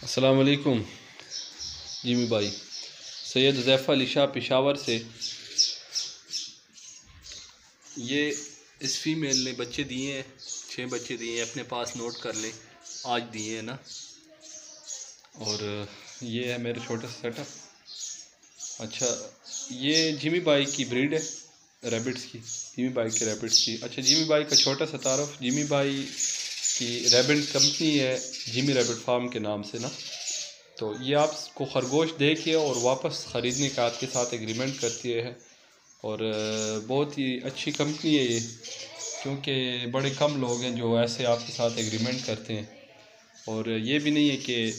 السلام علیکم جیمی بھائی، سید حذیفہ علی شاہ پشاور سے یہ اس فیمیل نے بچے دیے ہیں، 6 بچے دیے ہیں، اپنے پاس نوٹ کر لیں، آج دیے ہیں نا۔ اور یہ ہے میرا چھوٹا سا سیٹ اپ۔ اچھا، یہ جیمی بھائی کی بریڈ ہے ریبٹس کی، جیمی بھائی کے ریبٹس کی۔ اچھا، جیمی بھائی کا چھوٹا سا تعارف، جیمی بھائی کی ریبٹ کمپنی ہے جیمی ریبٹ فارم کے نام سے نا۔ تو یہ آپ کو خرگوش دے کے اور واپس خریدنے کا آپ کے ساتھ ایگریمنٹ کرتی ہے، اور بہت ہی اچھی کمپنی ہے یہ، کیونکہ بڑے کم لوگ ہیں جو ایسے آپ کے ساتھ ایگریمنٹ کرتے ہیں۔ اور یہ بھی نہیں ہے کہ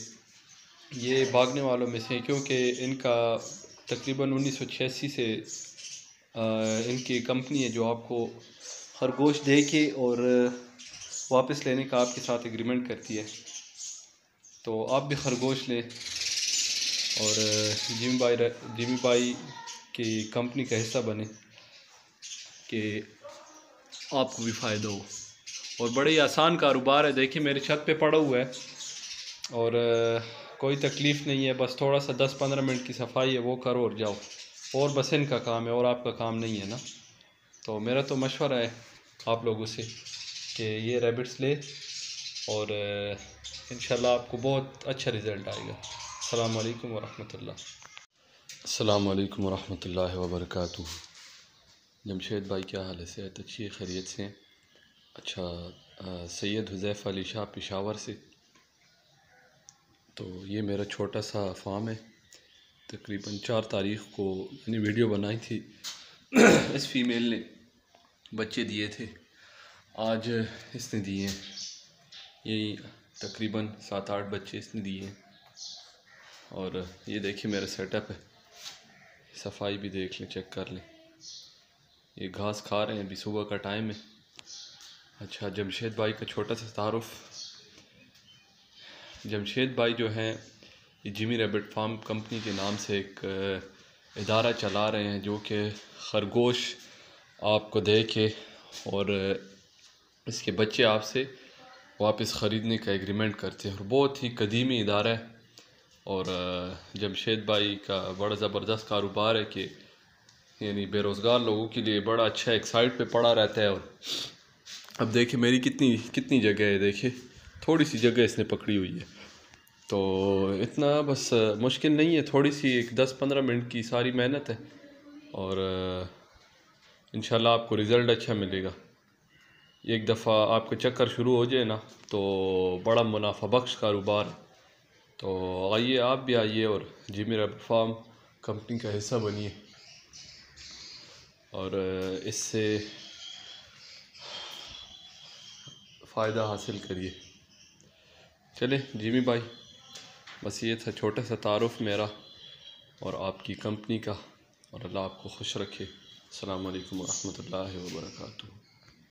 یہ بھاگنے والوں میں سے، کیونکہ ان کا تقریباً 1986 سے ان کی کمپنی ہے جو آپ کو خرگوش دے کے اور واپس لینے کا آپ کے ساتھ ایگریمنٹ کرتی ہے۔ تو آپ بھی خرگوش لیں اور جیمی بھائی کی کمپنی کا حصہ بنیں کہ آپ کو بھی فائدہ ہو۔ اور بڑے ہی آسان کاروبار ہے، دیکھیں میرے چھت پہ پڑا ہوا ہے اور کوئی تکلیف نہیں ہے، بس تھوڑا سا 10-15 منٹ کی صفائی ہے، وہ کرو اور جاؤ، اور بس ان کا کام ہے اور آپ کا کام نہیں ہے نا۔ تو میرا تو مشورہ ہے آپ لوگوں سے کہ یہ ریبٹس لے اور انشاءاللہ آپ کو بہت اچھا رزلٹ آئے گا۔ السلام علیکم ورحمۃ اللہ۔ السلام علیکم ورحمۃ اللہ وبرکاتہ۔ جمشید بھائی کیا حال ہے؟ صحت اچھی ہے؟ خیریت سے ہیں؟ اچھا، سید حذیفہ علی شاہ پشاور سے۔ تو یہ میرا چھوٹا سا فارم ہے، تقریباً 4 تاریخ کو میں نے ویڈیو بنائی تھی، اس فیمیل نے بچے دیے تھے، آج اس نے دیے ہیں، یہی تقریباً 7-8 بچے اس نے دیے ہیں۔ اور یہ دیکھیں میرا سیٹ اپ ہے، صفائی بھی دیکھ لیں، چیک کر لیں۔ یہ گھاس کھا رہے ہیں، ابھی صبح کا ٹائم ہے۔ اچھا، جمشید بھائی کا چھوٹا سا تعارف۔ جمشید بھائی جو ہیں یہ جیمی ریبٹ فارم کمپنی کے نام سے ایک ادارہ چلا رہے ہیں، جو کہ خرگوش آپ کو دے کے اور اس کے بچے آپ سے واپس خریدنے کا ایگریمنٹ کرتے ہیں، اور بہت ہی قدیمی ادارہ ہے۔ اور جمشید بھائی کا بڑا زبردست کاروبار ہے کہ یعنی بے روزگار لوگوں کے لیے بڑا اچھا ایک سائٹ پہ پڑا رہتا ہے۔ اور اب دیکھیں میری کتنی جگہ ہے، دیکھیں تھوڑی سی جگہ اس نے پکڑی ہوئی ہے، تو اتنا بس مشکل نہیں ہے، تھوڑی سی ایک 10-15 منٹ کی ساری محنت ہے، اور انشاءاللہ آپ کو رزلٹ اچھا ملے گا۔ ایک دفعہ آپ کا چکر شروع ہو جائے نا تو بڑا منافع بخش کاروبار ہے۔ تو آئیے، آپ بھی آئیے اور جیمی ریبٹ فارم کمپنی کا حصہ بنیے اور اس سے فائدہ حاصل کریے۔ چلے جیمی بھائی، بس یہ تھا چھوٹا سا تعارف میرا اور آپ کی کمپنی کا، اور اللہ آپ کو خوش رکھے۔ السلام علیکم ورحمۃ اللہ وبرکاتہ۔